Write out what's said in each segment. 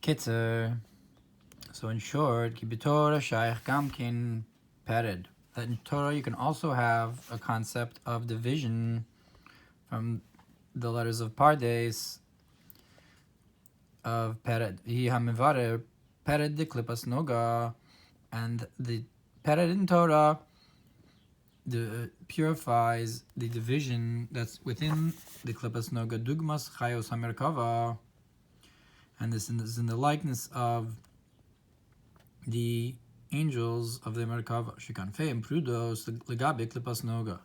Kitzer. So in short, ki b'Torah shaykh gamkin pered. That in Torah you can also have a concept of division from the letters of Pardes of pered. Hi hamivarer pered de klipas noga, and the pered in Torah purifies the division that's within the klipas noga dugmas chayos hamerkava, and this is in the likeness of the angels of the Merkava, Shikanfei and Prudos, Legabe Klipas Noga,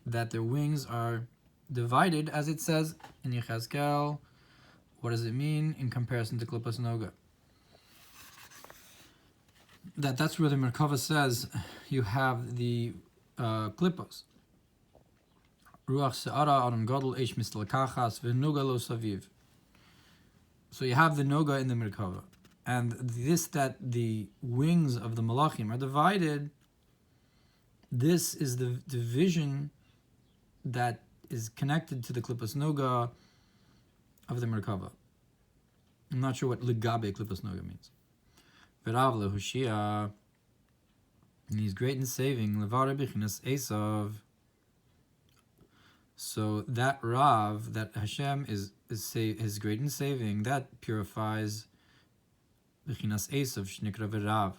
that their wings are divided, as it says in Yechazkel. What does it mean in comparison to Klipas Noga? That's where the Merkava says you have the Klipas. Ruach Se'ara Aron Gadol Eish Mistalakachas V'Noga Lo Saviv. So you have the Noga in the Merkava. And that the wings of the Malachim are divided, this is the division that is connected to the Klipas Noga of the Merkava. I'm not sure what Legabe Klipas Noga means. V'Rav lehushia, and he's great in saving, Levare B'chinas Esav. So that Rav, that Hashem is great in saving, that purifies B'chinas Esav Shnikra V'Rav,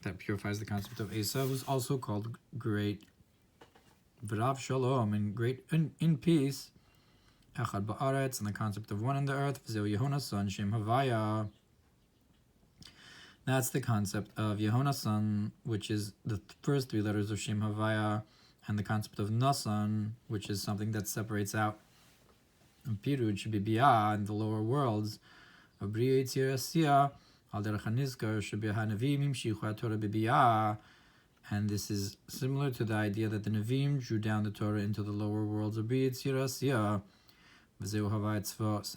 that purifies the concept of Esav, who's also called great. V'Rav Shalom, and great in peace. Echad Ba'aretz, and the concept of one in the earth. V'Zeu Yehonathan Shem Havaya. That's the concept of Yehonathan, which is the first three letters of Shem Havaya, and the concept of Nasan, which is something that separates out. And Pirud should be Biyah in the lower worlds. And this is similar to the idea that the Nevi'im drew down the Torah into the lower worlds of B'Yitzir,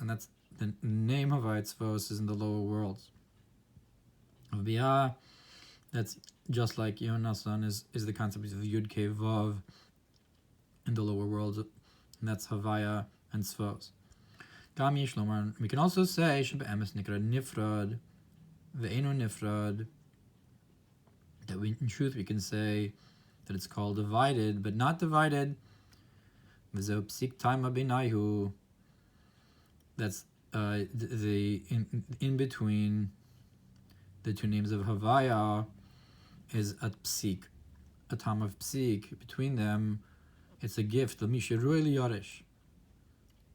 and that's the name Havai Tzvos is in the lower worlds. Of Biyah, that's just like Yonathan is the concept of Yud Kei Vav in the lower worlds, and that's Havaya and Tzvos. We can also say nifrad, ve'enu nifrad, that in truth we can say that it's called divided, but not divided. That's the in between the two names of Havaya is a psik, a tam of psik. Between them, it's a gift. L'mishiruy liyarish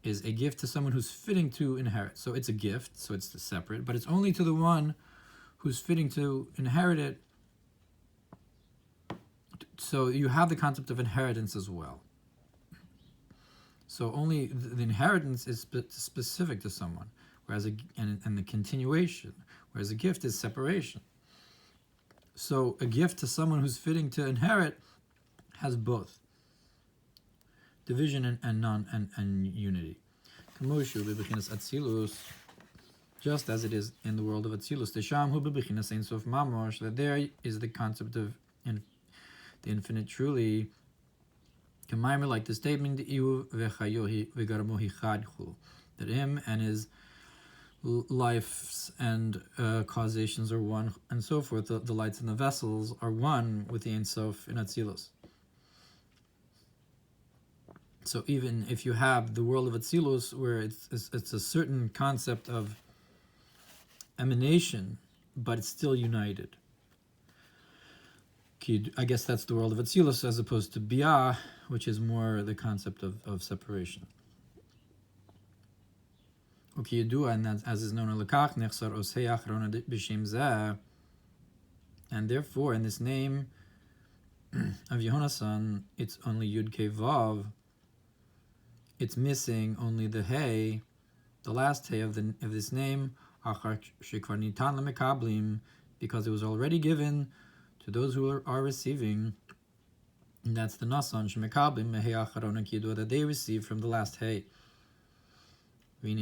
is a gift to someone who's fitting to inherit. So it's a gift, so it's separate, but it's only to the one who's fitting to inherit it. So you have the concept of inheritance as well. So only the inheritance is specific to someone, whereas and the continuation, whereas a gift is separation. So a gift to someone who's fitting to inherit has both division and unity. Just as it is in the world of Atzilus, that there is the concept of the infinite truly. Like the statement that him and his lives and causations are one, and so forth. The lights and the vessels are one with the Ein Sof in Atzilus. So even if you have the world of Atzilus, where it's a certain concept of emanation, but it's still united. I guess that's the world of Atzilus as opposed to Biyah, which is more the concept of separation. And that, as is known, and therefore in this name of Yehonathan, it's only Yud Kei Vav. It's missing only the Hey, the last Hey of this name, because it was already given to those who are receiving. And that's the Nasan Shemekablim Mehei Acharona Kidua, that they receive from the last Hey. Now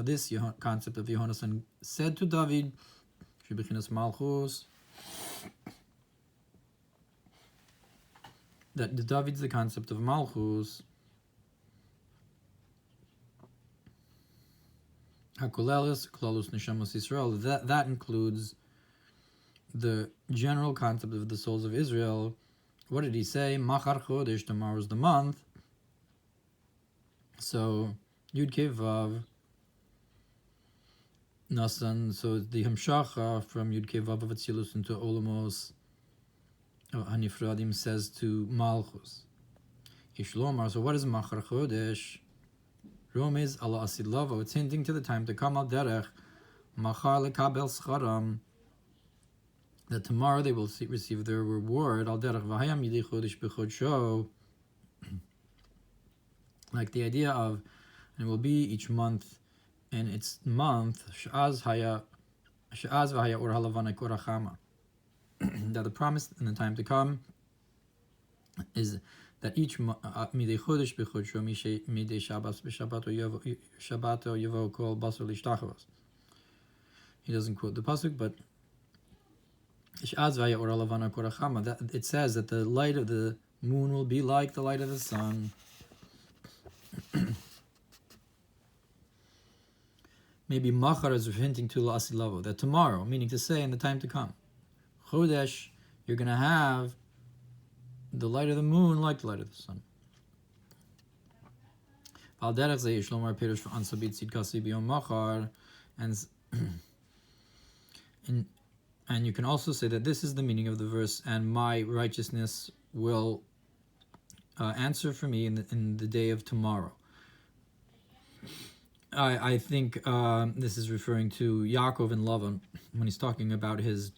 this concept of Yehonathan said to David, Malchus, that the David's the concept of Malchus, Hakolelis Klalus Neshamos Yisrael. That includes the general concept of the souls of Israel. What did he say? Machar Chodesh, tomorrow is the month. So Yud Kei Vav Nasan. So the Hamshacha from Yud Kei Vav of Atzilus into Olamos Hanifradim says to Malchus. Ishlomar. So what is Machar Chodesh? Romiz Allah Asilavo. It's hinting to the time to come al derech Machar lekabel scharam, that tomorrow they will receive their reward al derech v'hayam yidei chodesh b'chodsho, like the idea of, and it will be each month in its month, she'az v'haya or halavana korachama, that the promise in the time to come is that each midei chodesh b'chodsho midei shabbos b'shabbato yavo kol basar lishtachavos. He doesn't quote the pasuk, but that it says that the light of the moon will be like the light of the sun. Maybe machar is hinting to la'asilavo, that tomorrow, meaning to say in the time to come, chodesh, you're going to have the light of the moon like the light of the sun. And you can also say that this is the meaning of the verse, and my righteousness will answer for me in the day of tomorrow. I think this is referring to Yaakov and Lavan when he's talking about his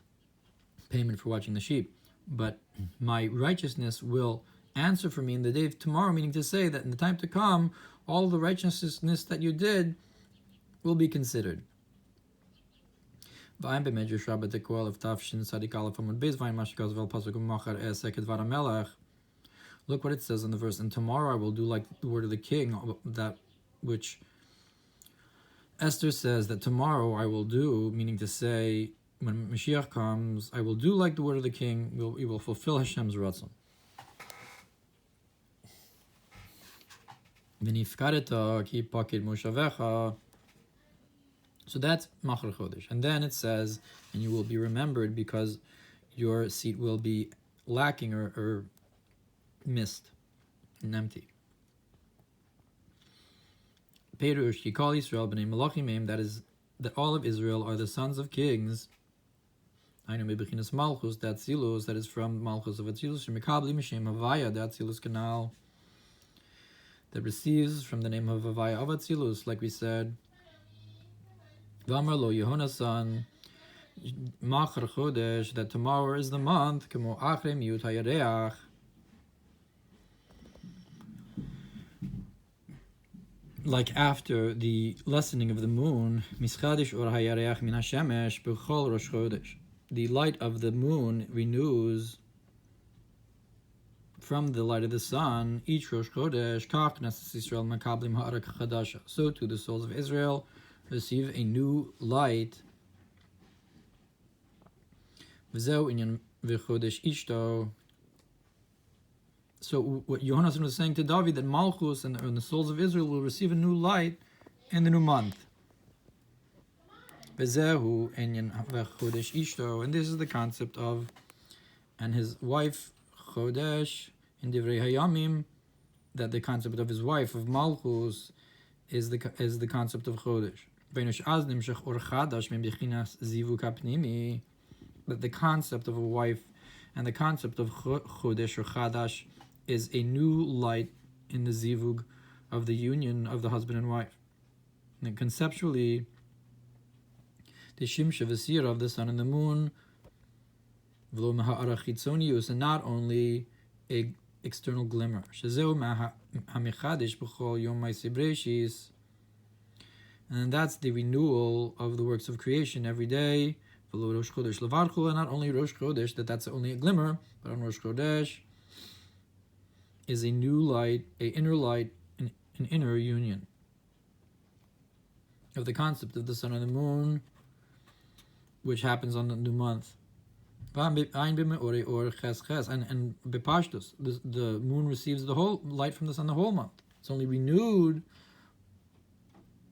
payment for watching the sheep. But my righteousness will answer for me in the day of tomorrow, meaning to say that in the time to come, all the righteousness that you did will be considered. Look what it says in the verse, and tomorrow I will do like the word of the king, that which Esther says that tomorrow I will do, meaning to say, when Mashiach comes, I will do like the word of the king, we will fulfill Hashem's ratzon. So that's Machar Chodesh. And then it says, and you will be remembered because your seat will be lacking or missed and empty. Perush Yikal Yisrael b'nei Malachim Meim, that is, that all of Israel are the sons of kings. Ainu mebechinas Malchus, that Atzilus, that is from Malchus of Atzilus, Shemikabli Mishem Havaya, that Atzilus Kanal, that receives from the name of Havaya of Atzilus, like we said. Viamer lo Yehonathan, Machar Chodesh, that tomorrow is the month, Kemo Achrei Miut Hayareach, like after the lessening of the moon, Mischadish or Hayareach min Hashemesh b'chol Rosh Chodesh, the light of the moon renews from the light of the sun each Rosh Chodesh. Kach Knesset Yisrael makablim ha'arak chadasha, so too the souls of Israel receive a new light. V'zeu inyan v'chodesh ishto. So what Yehonathan was saying to David, that Malchus and the souls of Israel will receive a new light in the new month. V'zehu inyan v'chodesh ishto, and this is the concept of, and his wife Chodesh in Divrei Hayamim, that the concept of his wife of Malchus is the concept of Chodesh. That the concept of a wife and the concept of Chodesh or Chadash is a new light in the zivug of the union of the husband and wife. And conceptually, the shimsha v'sira of the sun and the moon, and not only a external glimmer. And that's the renewal of the works of creation every day. And not only Rosh Chodesh, that's only a glimmer, but on Rosh Chodesh is a new light, an inner light, an inner union of the concept of the sun and the moon, which happens on the new month. And bepashtus, the moon receives the whole light from the sun the whole month. It's only renewed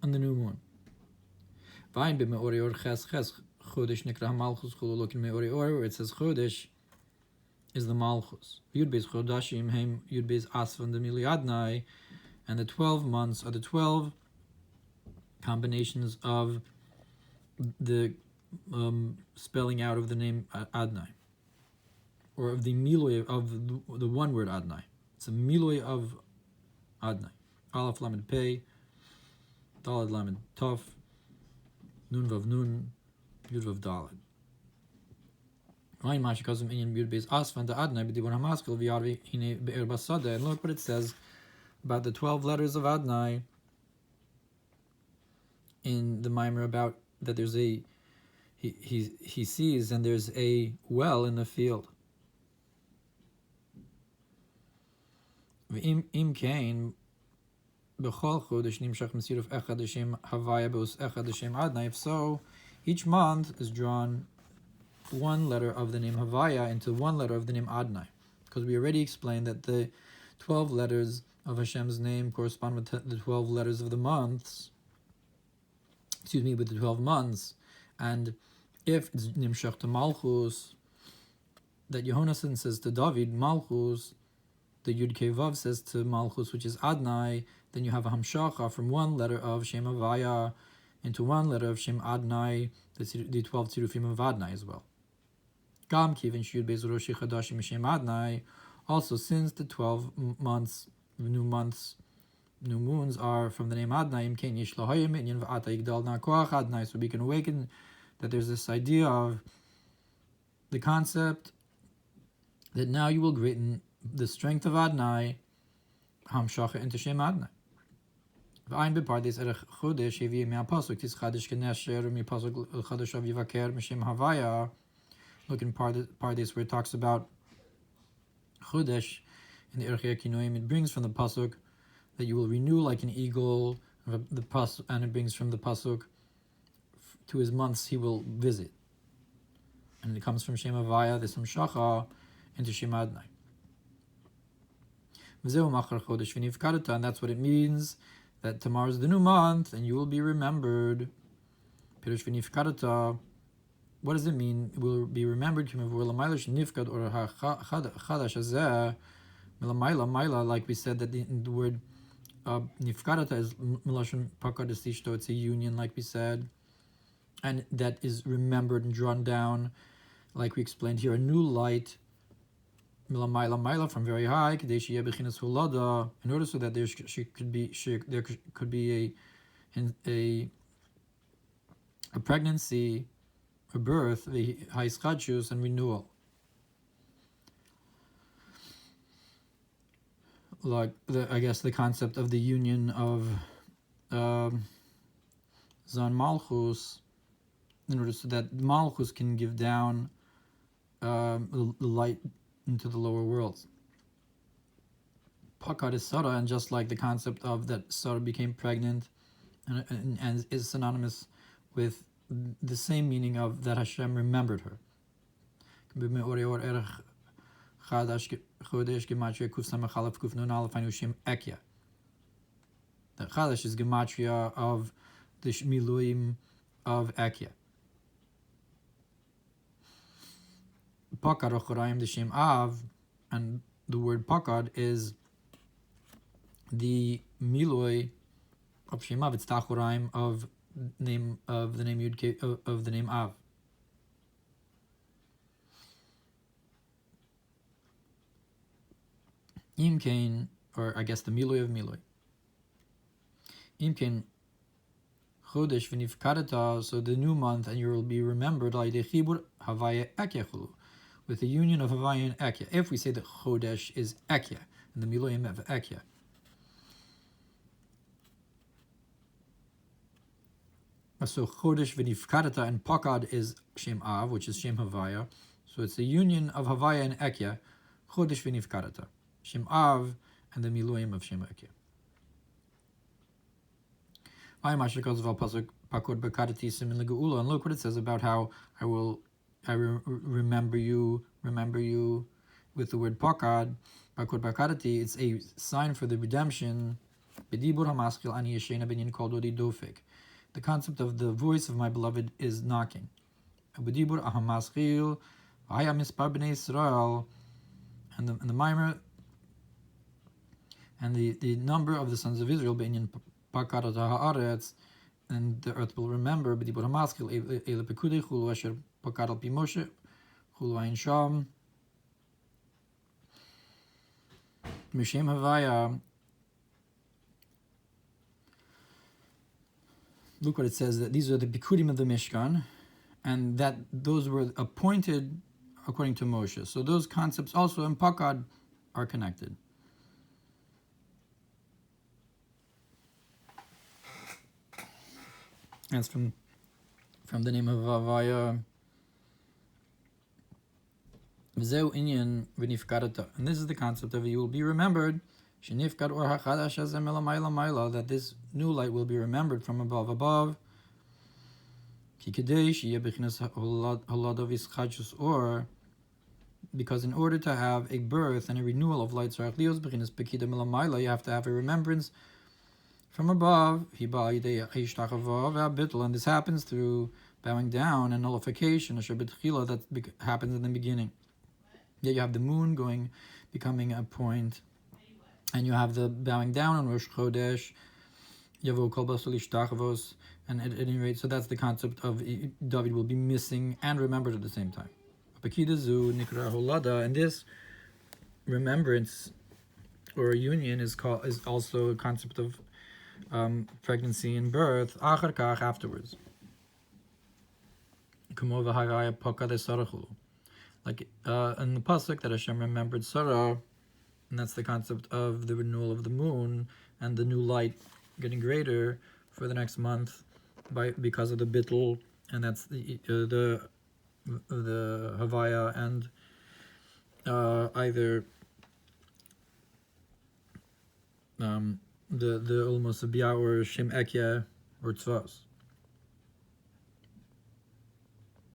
on the new moon. V'ayin b'me'ori or ches chodesh nikra malchus chulu. Look in me'ori or where it says chodesh is the malchus. Yud beis chodashim heim yud beis asvan de mili adnai, and the 12 months are the 12 combinations of the spelling out of the name Adnai, or of the miloi of the one word Adnai. It's a miloi of Adnai. Aleph Lamed Pei, Daled Lamed Tov, Nun Vav Nun, Yud Vav Daled. And look what it says about the 12 letters of Adnai in the Maamar, about that there's a he sees and there's a well in the field. Im kain b'chol chodesh nimshach mesiruf echad l'shem havaya b'us echad l'shem Adnai. If so, each month is drawn one letter of the name Havaya into one letter of the name Adnai, because we already explained that the 12 letters of Hashem's name correspond with the 12 letters of the months. With the 12 months, and if it's nimshach to Malchus, that Yehonathan says to David Malchus, the Yud Kei Vav says to Malchus, which is Adnai, then you have a hamshacha from one letter of Shem Havaya into one letter of Shem Adnai, the 12 tzirufim of Adnai as well. Gam kivin shiyud beis roshi chadashim Shem Adnai. Also, since the 12 months, new moons are from the name Adnai, so we can awaken that there's this idea of the concept that now you will greaten the strength of Adnai, hamshacha into Shem Adnai. V'ayin b'pardes erech chodesh hevi me'apasuk tis chadish kenesher me'apasuk chadash av yivaker m'shem Havaya. Look in Pardes where it talks about chodesh in the Erech Kinoim. It brings from the pasuk that you will renew like an eagle, and it brings from the pasuk to his months he will visit, and it comes from Shem Havaya, the hamshacha into Shem Adnai. And that's what it means, that tomorrow is the new month and you will be remembered. What does it mean? It will be remembered, like we said, that the word nifkarata is milashon pakad istishto, it's a union, like we said, and that is remembered and drawn down, like we explained here, a new light, from very high, in order so that there could be a pregnancy, a birth, the haischadshus, and renewal. Like the concept of the union of Zan Malchus, in order so that Malchus can give down the light into the lower worlds. Pakad is Sarah, and just like the concept of that Sarah became pregnant and is synonymous with the same meaning of that Hashem remembered her. The Chadash is gematria of the Miluim of Ekya. Pakad Ochorayim the Shem Av, and the word Pakad is the Milui of Shem Av. It's Tachorayim of the name Yud of the name Av. Imkain, or I guess the Milui of Milui. Imkain Chodesh v'nifkarata, so the new month, and you will be remembered like the Chibur Havaya Ekyachulu, with the union of Havaya and Ekya. If we say that Chodesh is Ekya, and the Miluim of Ekya. So Chodesh v'nifkarata and Pakad is Shem Av, which is Shem Havaya. So it's the union of Havaya and Ekya, Chodesh v'nifkarata, Shem Av, and the Miluim of Shem Ekya. And look what it says about how I remember you with the word Pakad. Pakod Bakadati, it's a sign for the redemption. The the concept of the voice of my beloved is knocking. And the Maamer, and the number of the sons of Israel, and the earth will remember, look what it says, that these are the Bikudim of the Mishkan, and that those were appointed according to Moshe. So those concepts also in Pakad are connected. That's from the name of Havaya. And this is the concept of you will be remembered, that this new light will be remembered from above. Because in order to have a birth and a renewal of light, you have to have a remembrance from above, and this happens through bowing down and nullification that happens in the beginning. Yeah, you have the moon becoming a point, and you have the bowing down on Rosh Chodesh, and at any rate, so that's the concept of David will be missing and remembered at the same time. And this remembrance or union is also a concept of pregnancy and birth afterwards. Like in the pasuk that Hashem remembered Sarah, and that's the concept of the renewal of the moon and the new light getting greater for the next month because of the bittul, and that's the Havaya and either the almost Bia or Shem Ekya or Tzvos.